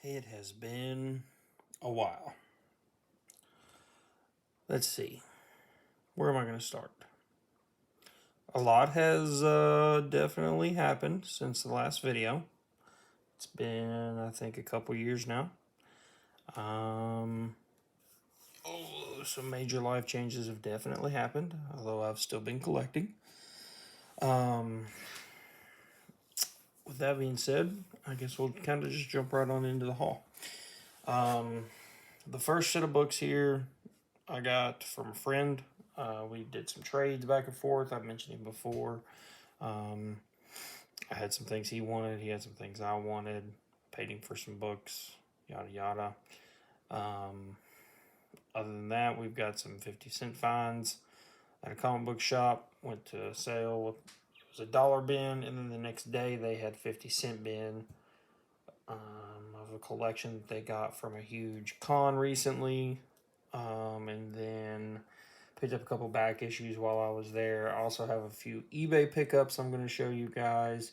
It has been a while. Let's see. Where am I going to start? A lot has definitely happened since the last video. It's been, I think, a couple years now. Some major life changes have definitely happened, although I've still been collecting. With that being said, I guess we'll kind of just jump right on into the haul. The first set of books here I got from a friend. We did some trades back and forth. I've mentioned him before. I had some things he wanted. He had some things I wanted. Paid him for some books, yada yada. Other than that, we've got some 50-cent finds at a comic book shop. Went to a sale. It was $1 bin, and then the next day they had 50-cent bin of a collection that they got from a huge con recently. And then picked up a couple back issues while I was there. I also have a few eBay pickups I'm going to show you guys.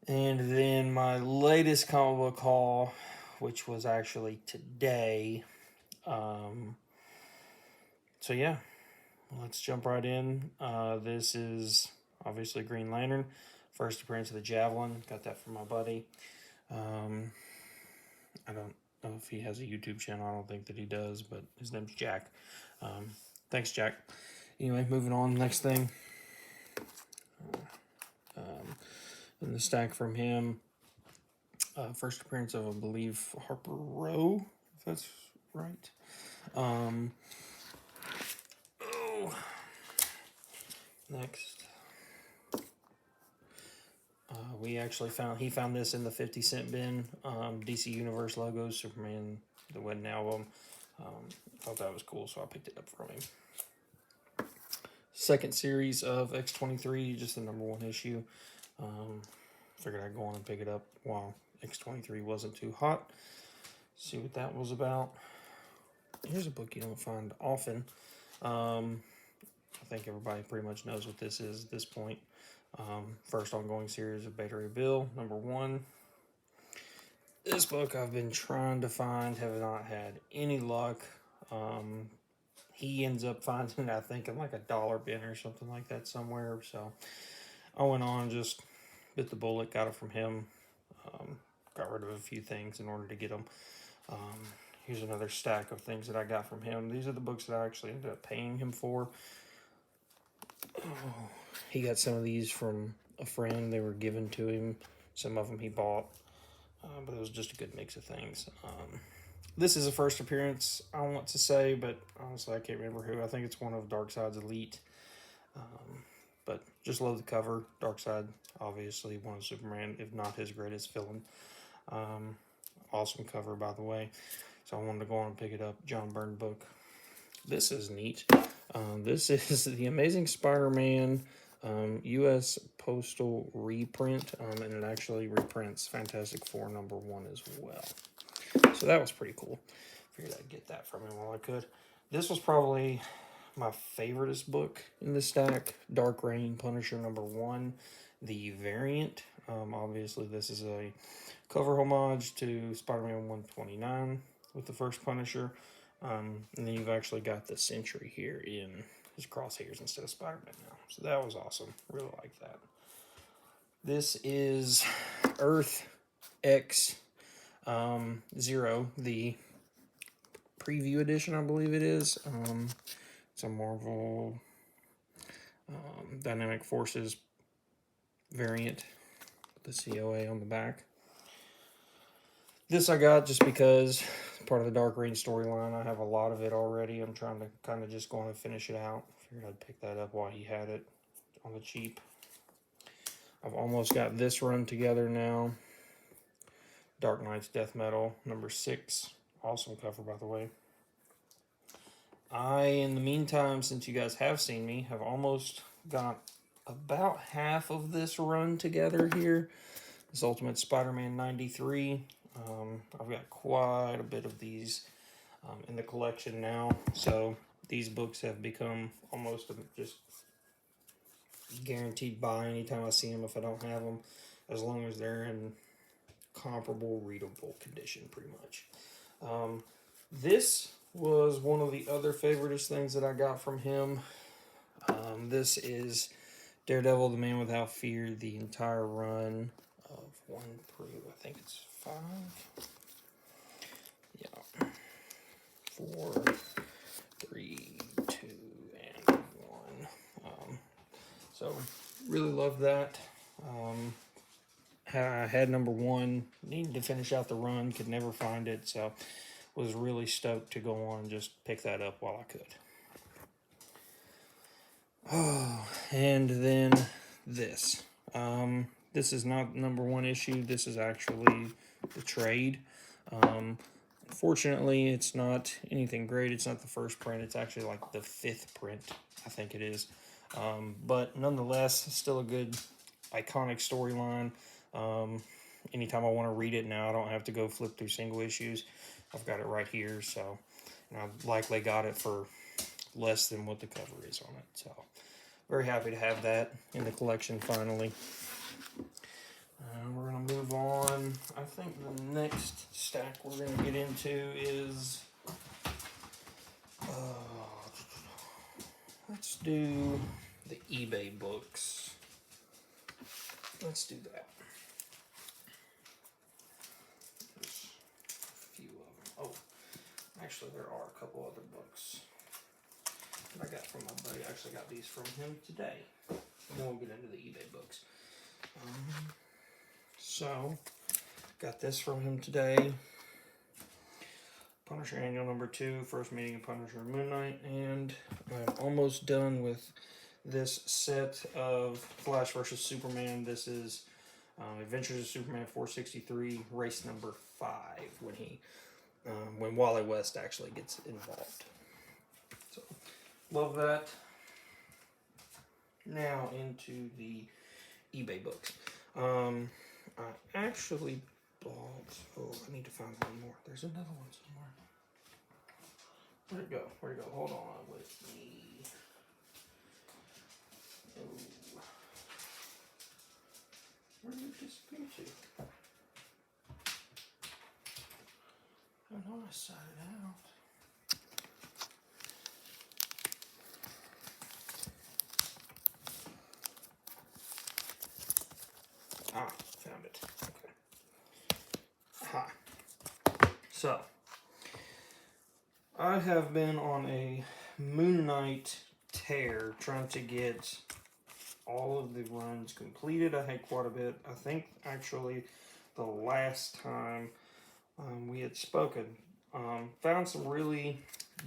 And then my latest comic book haul, which was actually today. So yeah, let's jump right in. This is obviously Green Lantern. First appearance of the Javelin. Got that from my buddy. I don't know if he has a YouTube channel. I don't think that he does, but his name's Jack. Thanks, Jack. Anyway, moving on. Next thing. In the stack from him. First appearance of, I believe, Harper Row, if that's right. Next. He found this in the 50-cent bin. DC Universe logos, Superman, the wedding album. Thought that was cool, so I picked it up from him. Second series of X23, just the #1 issue. Figured I'd go on and pick it up while X23 wasn't too hot. See what that was about. Here's a book you don't find often. I think everybody pretty much knows what this is at this point. First ongoing series of Beta Ray Bill, #1. This book I've been trying to find, have not had any luck. He ends up finding it, I think, in like a $1 bin or something like that somewhere. So I went on, just bit the bullet, got it from him. Got rid of a few things in order to get them. Here's another stack of things that I got from him. These are the books that I actually ended up paying him for. He got some of these from a friend. They were given to him. Some of them he bought. But it was just a good mix of things. This is a first appearance, I want to say, but honestly, I can't remember who. I think it's one of Darkseid's Elite. But just love the cover. Darkseid, obviously, one of Superman, if not his greatest villain. Awesome cover, by the way. So I wanted to go on and pick it up. John Byrne book. This is neat. This is the Amazing Spider-Man U.S. Postal reprint, and it actually reprints Fantastic Four #1 as well. So that was pretty cool. Figured I'd get that from him while I could. This was probably my favoriteest book in the stack. Dark Reign Punisher #1, the variant. Obviously, this is a cover homage to Spider-Man 129 with the first Punisher. And then you've actually got the Sentry here in his crosshairs instead of Spider-Man now. So that was awesome. Really like that. This is Earth X 0, the preview edition, I believe it is. It's a Marvel Dynamic Forces variant with the COA on the back. This I got just because part of the Dark Reign storyline. I have a lot of it already. I'm trying to kind of just go on and finish it out. Figured I'd pick that up while he had it on the cheap. I've almost got this run together now. Dark Knight's Death Metal #6. Awesome cover, by the way. In the meantime, since you guys have seen me, have almost got about half of this run together here. This Ultimate Spider-Man 93. I've got quite a bit of these in the collection now, so these books have become almost just guaranteed buy anytime I see them if I don't have them, as long as they're in comparable, readable condition, pretty much. This was one of the other favoritist things that I got from him. This is Daredevil, the Man Without Fear, the entire run of 1 through, I think it's 5. Yeah. 4, 3, 2, and 1. So, really love that. I had number 1, needed to finish out the run, could never find it, so was really stoked to go on and just pick that up while I could. Oh, and then this. This is not number 1 issue. This is actually the trade. Unfortunately, it's not anything great. It's not the first print. It's actually like the 5th print, I think it is. But nonetheless, still a good, iconic storyline. Anytime I want to read it now, I don't have to go flip through single issues. I've got it right here, so, and I likely got it for less than what the cover is on it. So, very happy to have that in the collection finally. We're going to move on. I think the next stack we're going to get into is, let's do the eBay books. Let's do that. There's a few of them. Oh, actually there are a couple other books that I got from my buddy. I actually got these from him today. And then we'll get into the eBay books. So, got this from him today. Punisher Annual number 2, first meeting of Punisher and Moon Knight, and I'm almost done with this set of Flash vs. Superman. This is Adventures of Superman 463, race number 5, when Wally West actually gets involved. So, love that. Now into the eBay books. I actually bought, I need to find one more. There's another one somewhere. Where'd it go? Where'd it go? Hold on with me. Oh. Where did it disappear to? I know I set it out. Ah, found it. Okay. Aha. So, I have been on a Moon Knight tear trying to get all of the runs completed. I had quite a bit. I think actually the last time we had spoken, found some really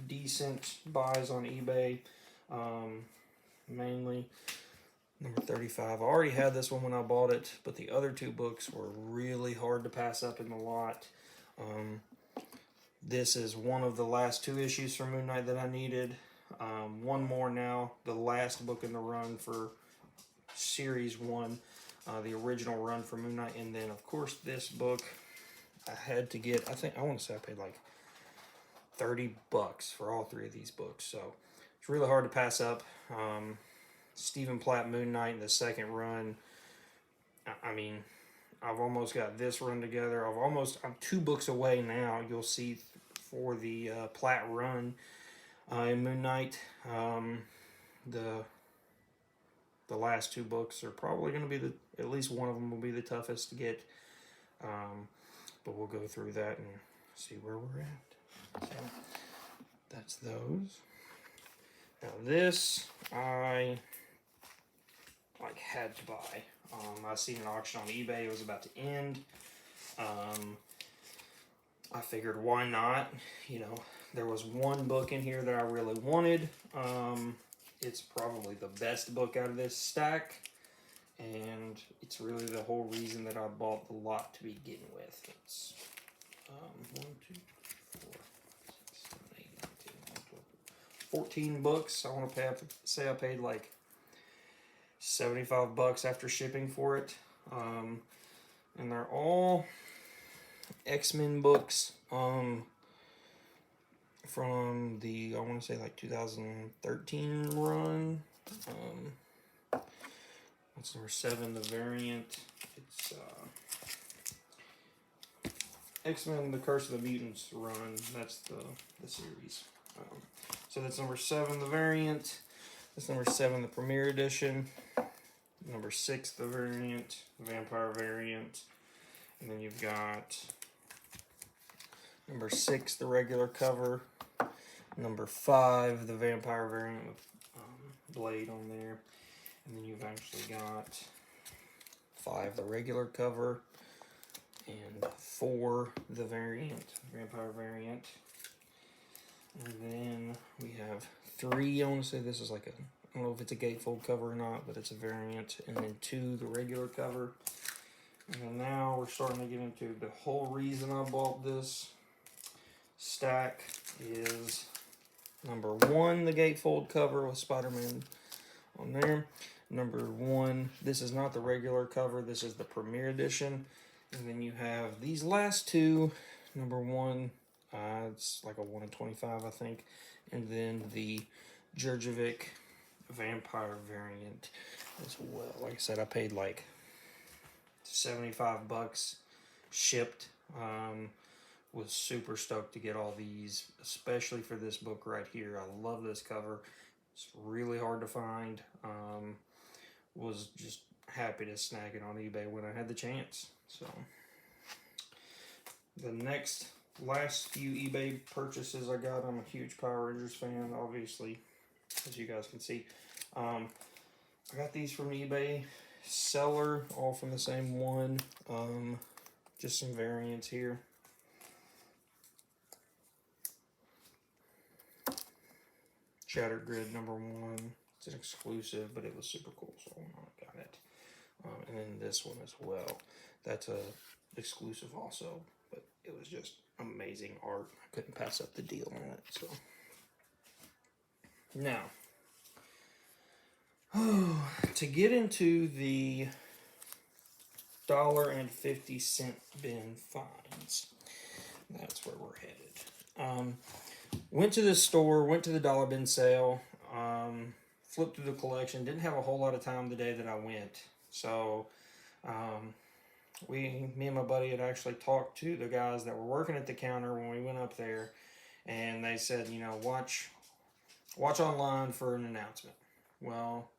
decent buys on eBay, mainly number 35. I already had this one when I bought it, but the other 2 books were really hard to pass up in the lot. This is one of the last 2 issues for Moon Knight that I needed. One more now, the last book in the run for Series 1, the original run for Moon Knight, and then of course this book I had to get. I want to say I paid like $30 for all 3 of these books, so it's really hard to pass up. Stephen Platt Moon Knight in the second run. I mean, I've almost got this run together. I'm 2 books away now. You'll see for the Platt run in Moon Knight. The last 2 books are probably going to be at least one of them will be the toughest to get. But we'll go through that and see where we're at. So that's those. Now this I had to buy. I seen an auction on eBay. It was about to end. I figured why not? You know, there was one book in here that I really wanted. It's probably the best book out of this stack, and it's really the whole reason that I bought the lot to begin with. It's 1, 2, 4, 6, 7, 8, 9, 10, 11, 12, 14 books. I want to say I paid like $75 after shipping for it. And they're all X-Men books from the, I want to say like 2013 run. What's number 7, the variant? It's X-Men: The Curse of the Mutants run. That's the series. So that's number 7, the variant. That's number 7, the Premier Edition. Number 6, the variant, the Vampire variant. And then you've got number 6, the regular cover. Number 5, the Vampire variant with Blade on there. And then you've actually got 5, the regular cover. And 4, the variant, Vampire variant. And then we have 3, I want to say this is like a, I don't know if it's a gatefold cover or not, but it's a variant. And then 2, the regular cover. And then now we're starting to get into the whole reason I bought this stack is number 1, the gatefold cover with Spider-Man on there. Number 1, this is not the regular cover, this is the Premier Edition. And then you have these last 2. Number 1, it's like a 1 in 25, I think. And then the Jurjevic Vampire variant as well. Like I said, I paid like $75 shipped. Was super stoked to get all these, especially for this book right here. I love this cover. It's really hard to find. Was just happy to snag it on eBay when I had the chance. So the last few eBay purchases I got, I'm a huge Power Rangers fan, obviously, as you guys can see. I got these from eBay seller, all from the same one. Just some variants here. Shattered Grid number 1. It's an exclusive, but it was super cool, so I got it. And then this one as well. That's a exclusive also, but it was just amazing art. I couldn't pass up the deal on it. So now, to get into the $1.50 bin finds, that's where we're headed. Went to the store, went to the dollar bin sale, flipped through the collection. Didn't have a whole lot of time the day that I went. So me and my buddy had actually talked to the guys that were working at the counter when we went up there. And they said, you know, watch online for an announcement. Well,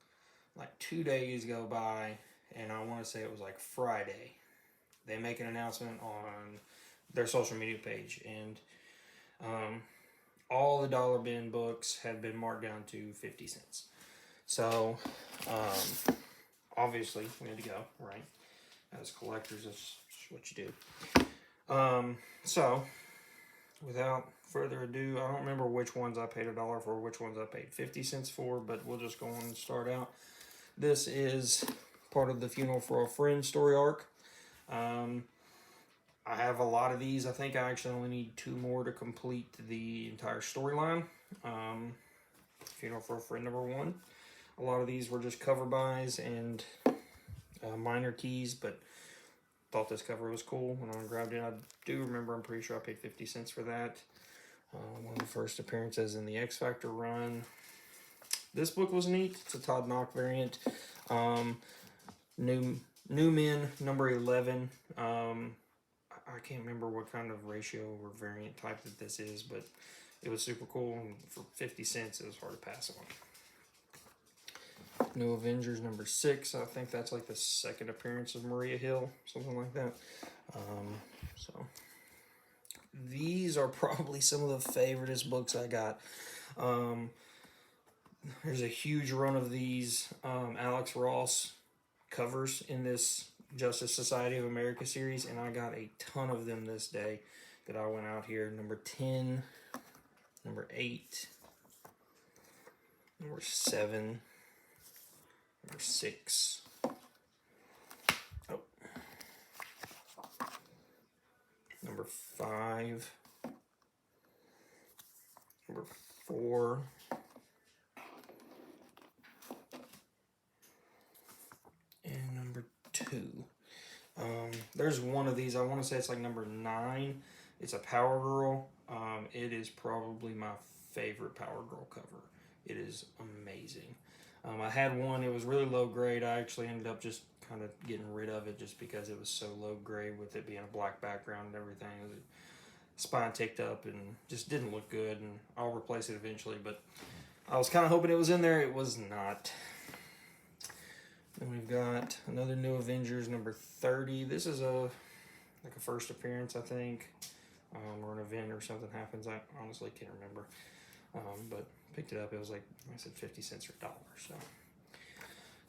like 2 days go by, and I want to say it was like Friday. They make an announcement on their social media page. And all the dollar bin books had been marked down to 50 cents. So, obviously, we had to go, right? As collectors, that's what you do. So, without further ado, I don't remember which ones I paid $1 for, which ones I paid 50 cents for, but we'll just go on and start out. This is part of the Funeral for a Friend story arc. I have a lot of these. I think I actually only need 2 more to complete the entire storyline. Funeral for a Friend number 1. A lot of these were just cover buys and minor keys, but thought this cover was cool when I grabbed it. I do remember, I'm pretty sure I paid 50 cents for that. One of the first appearances in the X Factor run. This book was neat. It's a Todd Knock variant. New Men number 11. I can't remember what kind of ratio or variant type that this is, but it was super cool, and for 50 cents, it was hard to pass on. New Avengers number 6. I think that's like the second appearance of Maria Hill, something like that. So these are probably some of the favoriteest books I got. There's a huge run of these Alex Ross covers in this Justice Society of America series, and I got a ton of them this day that I went out here. Number 10, number 8, number 7, number 6, number 5, number 4, and number 2. There's one of these, I want to say it's like number 9. It's a Power Girl. It is probably my favorite Power Girl cover. It is amazing. I had one, it was really low grade. I actually ended up just kind of getting rid of it just because it was so low grade with it being a black background and everything. The spine ticked up and just didn't look good, and I'll replace it eventually, but I was kind of hoping it was in there. It was not. Then we've got another New Avengers number 30. This is a first appearance, I think, or an event or something happens. I honestly can't remember. But picked it up. It was like I said, 50 cents or $1. So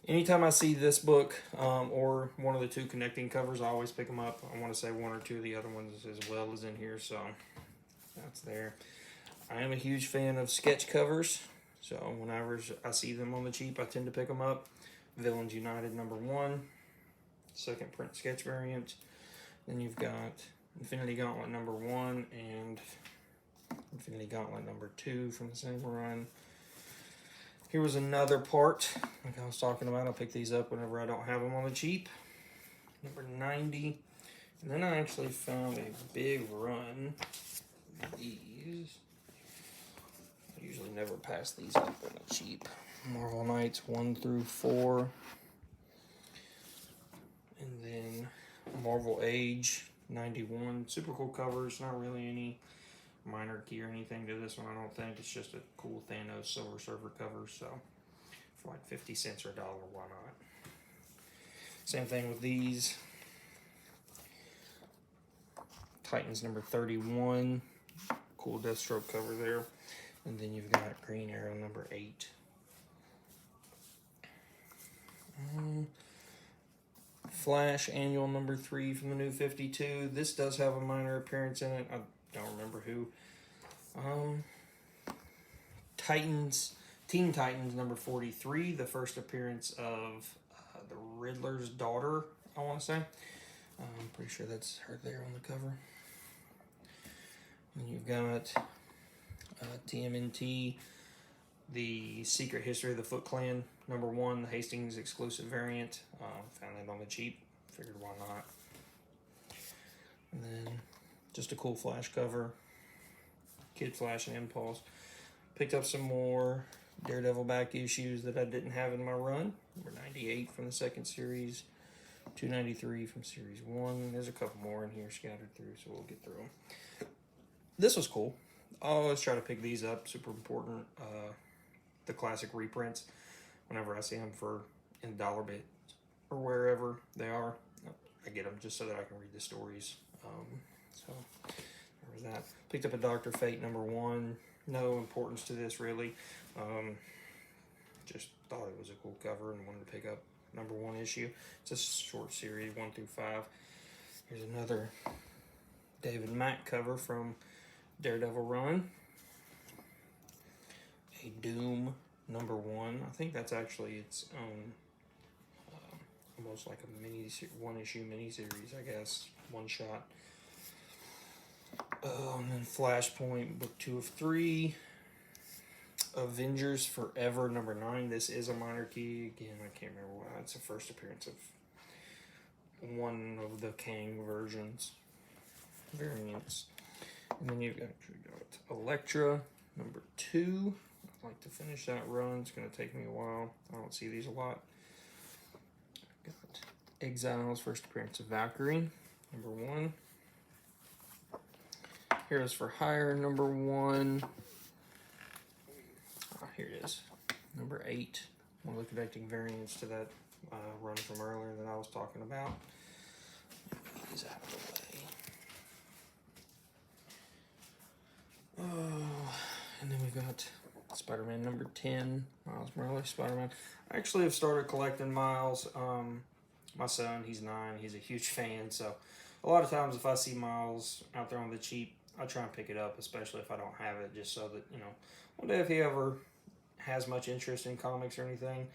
anytime I see this book or one of the two connecting covers, I always pick them up. I want to say one or two of the other ones as well is in here, so that's there. I am a huge fan of sketch covers, so whenever I see them on the cheap, I tend to pick them up. Villains United number 1, second print sketch variant. Then you've got Infinity Gauntlet number 1 and Infinity Gauntlet number 2 from the same run. Here was another part, like I was talking about. I'll pick these up whenever I don't have them on the cheap. Number 90. And then I actually found a big run of these. I usually never pass these up on the cheap. Marvel Knights 1 through 4. And then Marvel Age 91. Super cool covers, not really any minor key or anything to this one, I don't think. It's just a cool Thanos Silver Surfer cover, so for like 50 cents or $1, why not? Same thing with these. Titans number 31, cool Deathstroke cover there. And then you've got Green Arrow number 8. Flash Annual number 3 from the New 52. This does have a minor appearance in it. I don't remember who. Teen Titans number 43, the first appearance of the Riddler's daughter, I want to say. I'm pretty sure that's her there on the cover. And you've got TMNT, the Secret History of the Foot Clan number 1, the Hastings exclusive variant. Found that on the cheap. Figured why not. And then just a cool Flash cover. Kid Flash and Impulse. Picked up some more Daredevil back issues that I didn't have in my run. Number 98 from the second series. 293 from series 1. There's a couple more in here scattered through, so we'll get through them. This was cool. I always try to pick these up. Super important. The classic reprints. Whenever I see them in dollar bits or wherever they are, I get them just so that I can read the stories. So there was that. Picked up a Dr. Fate number 1. No importance to this really. Just thought it was a cool cover and wanted to pick up number 1 issue. It's a short series, 1 through 5. Here's another David Mack cover from Daredevil run. A Doom number 1. I think that's actually its own, almost like a one-issue miniseries, I guess. One shot. And then Flashpoint, book 2 of 3. Avengers Forever number 9. This is a minor key. Again, I can't remember why. It's the first appearance of one of the Kang variants. And then you've got Elektra number 2. I'd like to finish that run. It's going to take me a while. I don't see these a lot. Got Exiles, first appearance of Valkyrie number 1. Heroes for Hire number 1. Here it is, number 8. One of the connecting variants to that run from earlier that I was talking about. Get these out of the way. Oh, and then we've got Spider-Man number 10, Miles Morales Spider-Man. I actually have started collecting Miles. My son, he's 9, he's a huge fan, so a lot of times if I see Miles out there on the cheap, I try and pick it up, especially if I don't have it, just so that, one day if he ever has much interest in comics or anything,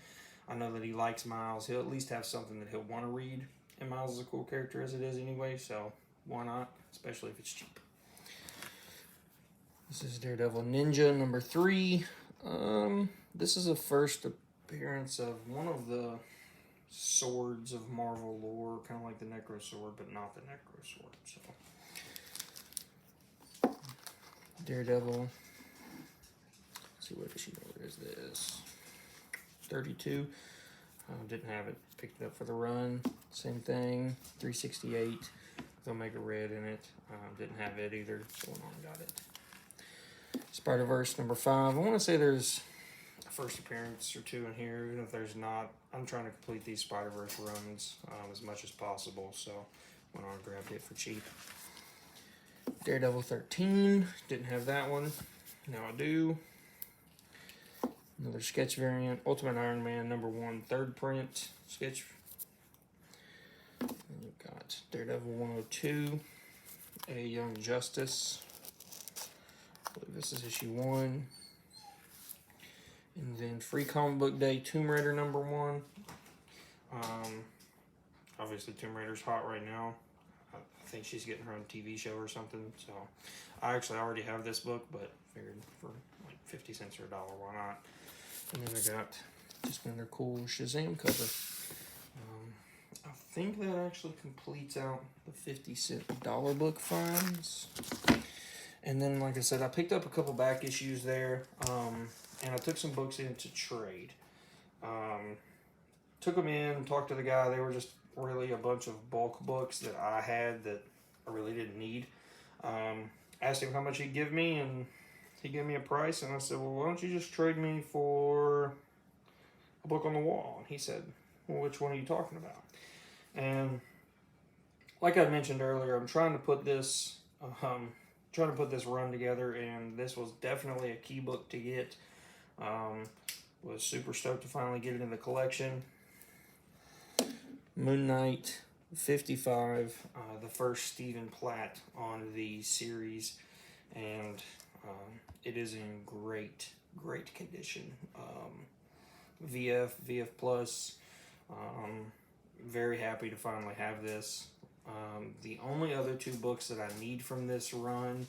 I know that he likes Miles. He'll at least have something that he'll want to read, and Miles is a cool character as it is anyway, so why not, especially if it's cheap. This is Daredevil Ninja number 3. This is a first appearance of one of the swords of Marvel lore, kind of like the Necro Sword, but not the Necro Sword. So Daredevil. Let's see what issue number is this. 32. Didn't have it. Picked it up for the run. Same thing. 368 with Omega Red in it. Didn't have it either, so went on and got it. Spider-Verse number 5. I want to say there's a first appearance or two in here. Even if there's not, I'm trying to complete these Spider-Verse runs as much as possible, so went on and grabbed it for cheap. Daredevil 13. Didn't have that one. Now I do. Another sketch variant. Ultimate Iron Man number 1, 3rd print sketch. And you've got Daredevil 102. A Young Justice. I believe this is issue 1. And then Free Comic Book Day Tomb Raider number 1. Obviously Tomb Raider's hot right now. I think she's getting her own TV show or something. So I actually already have this book, but figured for like 50 cents or $1, why not? And then I got just another cool Shazam cover. I think that actually completes out the 50-cent dollar book finds. And then, like I said, I picked up a couple back issues there, and I took some books in to trade. Took them in, talked to the guy. They were just really a bunch of bulk books that I had that I really didn't need. Asked him how much he'd give me, and he gave me a price, and I said, well, why don't you just trade me for a book on the wall? And he said, well, which one are you talking about? And like I mentioned earlier, I'm trying to put this run together, and this was definitely a key book to get. Was super stoked to finally get it in the collection. Moon Knight 55, the first Stephen Platt on the series, and it is in great condition. VF Plus. Very happy to finally have this. The only other 2 books that I need from this run,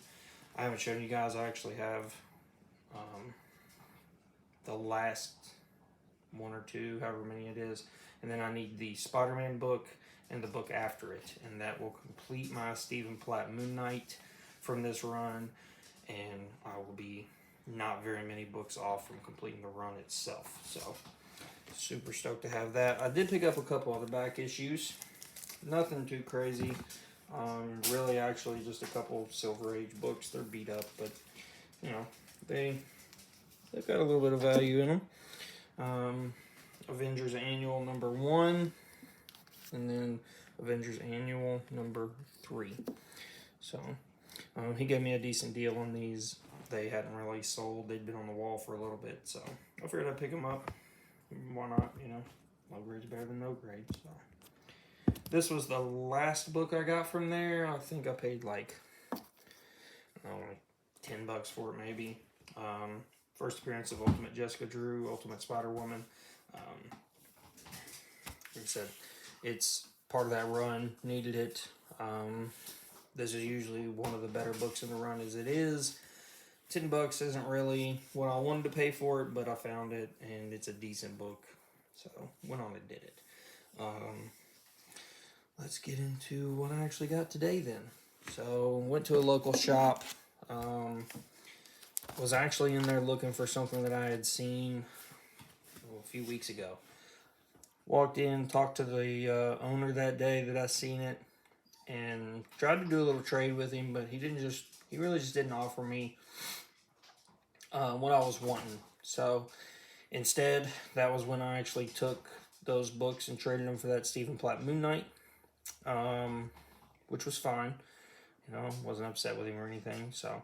I haven't shown you guys. I actually have the last 1 or 2, however many it is, and then I need the Spider-Man book and the book after it, and that will complete my Stephen Platt Moon Knight from this run, and I will be not very many books off from completing the run itself. So super stoked to have that. I did pick up a couple other back issues. Nothing too crazy. Really, actually, just a couple Silver Age books. They're beat up, but you know, they've got a little bit of value in them. Avengers Annual number 1, and then Avengers Annual number 3. So he gave me a decent deal on these. They hadn't really sold. They'd been on the wall for a little bit, so I figured I'd pick them up. Why not? You know, low grade's better than no grade. So this was the last book I got from there. I think I paid like, like $10 for it maybe. First appearance of Ultimate Jessica Drew, Ultimate Spider-Woman. Like I said, it's part of that run. Needed it. This is usually one of the better books in the run as it is. $10 isn't really what I wanted to pay for it, but I found it, and it's a decent book. So, went on and did it. Let's get into what I actually got today then. So, went to a local shop. Was actually in there looking for something that I had seen a few weeks ago. Walked in, talked to the owner that day that I seen it, and tried to do a little trade with him, but he really just didn't offer me what I was wanting. So instead, that was when I actually took those books and traded them for that Stephen Platt Moon Knight, which was fine. You know, wasn't upset with him or anything. So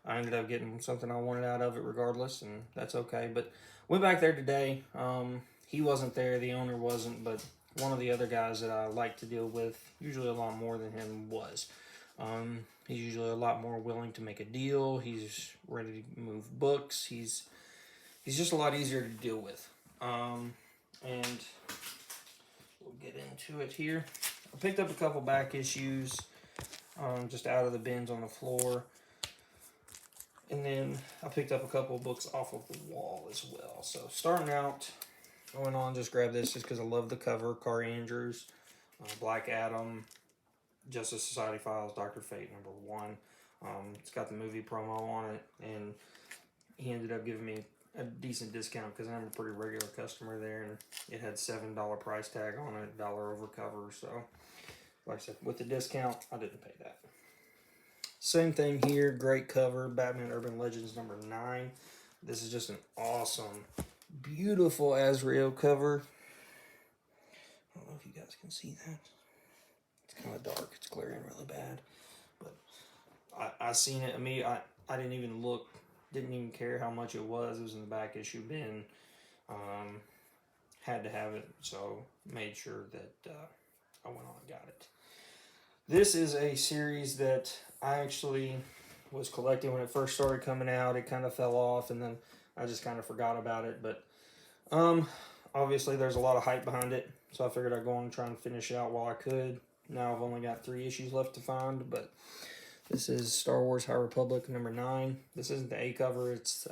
I ended up getting something I wanted out of it regardless, and that's okay. But went back there today. He wasn't there, the owner wasn't, but one of the other guys that I like to deal with, usually a lot more than him, was. He's usually a lot more willing to make a deal. He's ready to move books. He's just a lot easier to deal with. And we'll get into it here. I picked up a couple back issues just out of the bins on the floor. And then I picked up a couple of books off of the wall as well. So starting out, I went on just grab this just because I love the cover. Kari Andrews, Black Adam, Justice Society Files, Dr. Fate #1. It's got the movie promo on it, and he ended up giving me a decent discount because I'm a pretty regular customer there, and it had $7 price tag on it, dollar over cover. So, like I said, with the discount, I didn't pay that. Same thing here, great cover, Batman Urban Legends #9. This is just an awesome, beautiful Azrael cover. I don't know if you guys can see that. It's kind of dark, it's glaring really bad. But I seen it, I didn't even look, didn't even care how much it was. It was in the back issue bin. Had to have it, so made sure that I went on and got it. This is a series that I actually was collecting when it first started coming out. It kind of fell off, and then I just kind of forgot about it. But obviously there's a lot of hype behind it, so I figured I'd go on and try and finish it out while I could. Now I've only got 3 issues left to find, but this is Star Wars High Republic #9. This isn't the A cover, it's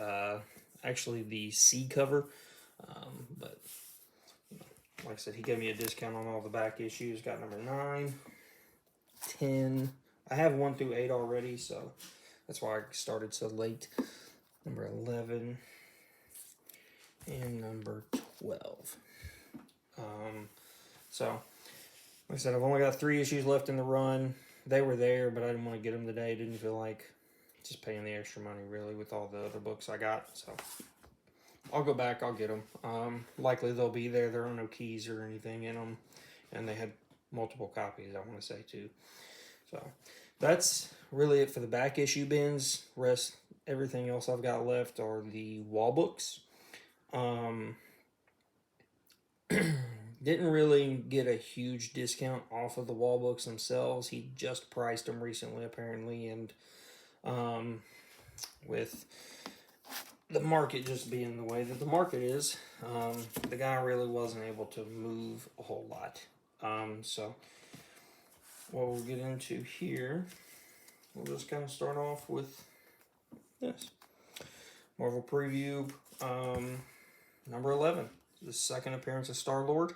actually the C cover. But like I said, he gave me a discount on all the back issues. Got #9, 10. I have 1 through 8 already, so that's why I started so late. #11 and #12. So, like I said, I've only got 3 issues left in the run. They were there, but I didn't want to get them today. Didn't feel like just paying the extra money, really, with all the other books I got. So, I'll go back, I'll get them. Likely they'll be there. There are no keys or anything in them. And they had multiple copies, I want to say, too. So, that's really it for the back issue bins. Everything else I've got left are the wall books. Didn't really get a huge discount off of the wall books themselves. He just priced them recently, apparently, and with the market just being the way that the market is, the guy really wasn't able to move a whole lot. So what we'll get into here, we'll just kind of start off with this Marvel Preview #11, the second appearance of Star-Lord.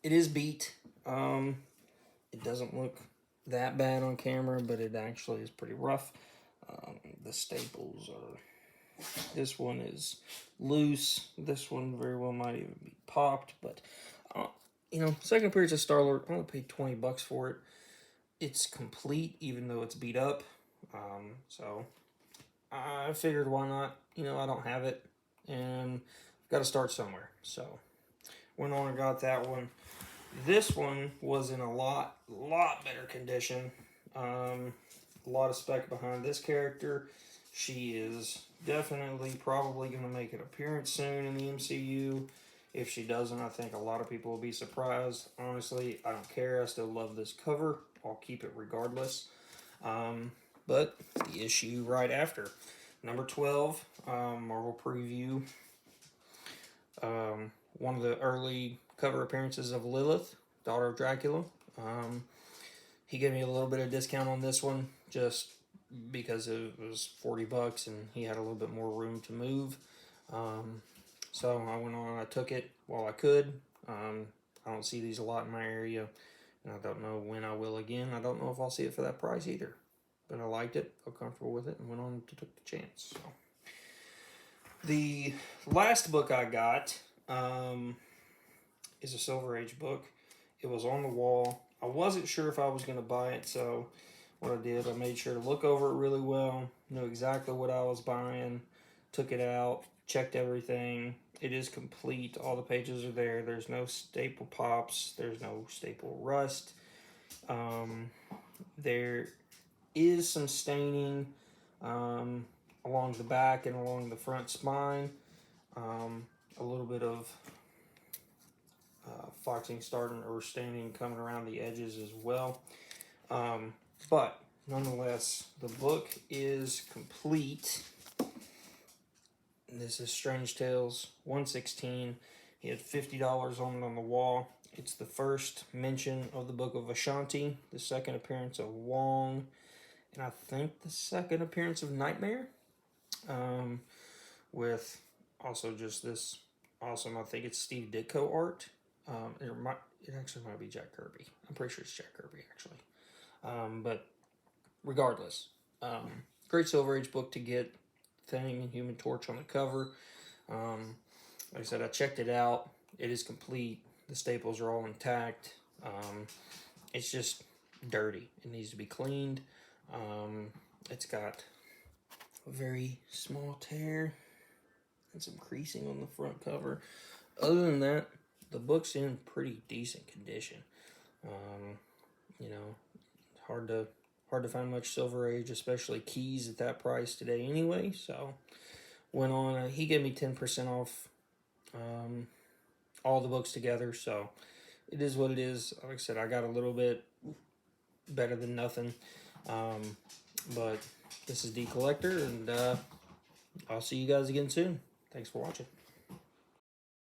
It is beat. It doesn't look that bad on camera, but it actually is pretty rough. The staples are, this one is loose. This one very well might even be popped, but you know, second appearance of Star-Lord, I only paid $20 for it. It's complete, even though it's beat up. So I figured, why not? You know, I don't have it, and I've got to start somewhere. So went on and got that one. This one was in a lot better condition. A lot of spec behind this character. She is definitely probably going to make an appearance soon in the MCU. If she doesn't, I think a lot of people will be surprised. Honestly, I don't care. I still love this cover. I'll keep it regardless. But the issue right after, #12, Marvel Preview. One of the early cover appearances of Lilith, daughter of Dracula. He gave me a little bit of discount on this one just because it was $40 and he had a little bit more room to move. So I went on and I took it while I could. I don't see these a lot in my area, and I don't know when I will again. I don't know if I'll see it for that price either. But I liked it, felt comfortable with it, and went on to take the chance. So the last book I got is a Silver Age book. It was on the wall. I wasn't sure if I was going to buy it, so what I did, I made sure to look over it really well, knew exactly what I was buying, took it out, checked everything. It is complete. All the pages are there. There's no staple pops. There's no staple rust. There is some staining along the back and along the front spine. A little bit of foxing starting or staining coming around the edges as well. But nonetheless, the book is complete. This is Strange Tales 116. He had $50 on it on the wall. It's the first mention of the Book of Ashanti, the second appearance of Wong, and I think the second appearance of Nightmare. With also just this awesome, I think it's Steve Ditko art. It actually might be Jack Kirby. I'm pretty sure it's Jack Kirby, actually. But regardless, great Silver Age book to get thing and Human Torch on the cover. Like I said, I checked it out. It is complete. The staples are all intact. It's just dirty. It needs to be cleaned. It's got a very small tear and some creasing on the front cover. Other than that, the book's in pretty decent condition. You know, hard to find much Silver Age, especially keys at that price today anyway. So went on. He gave me 10% off all the books together. So it is what it is. Like I said, I got a little bit better than nothing. But this is D Collector, and I'll see you guys again soon. Thanks for watching.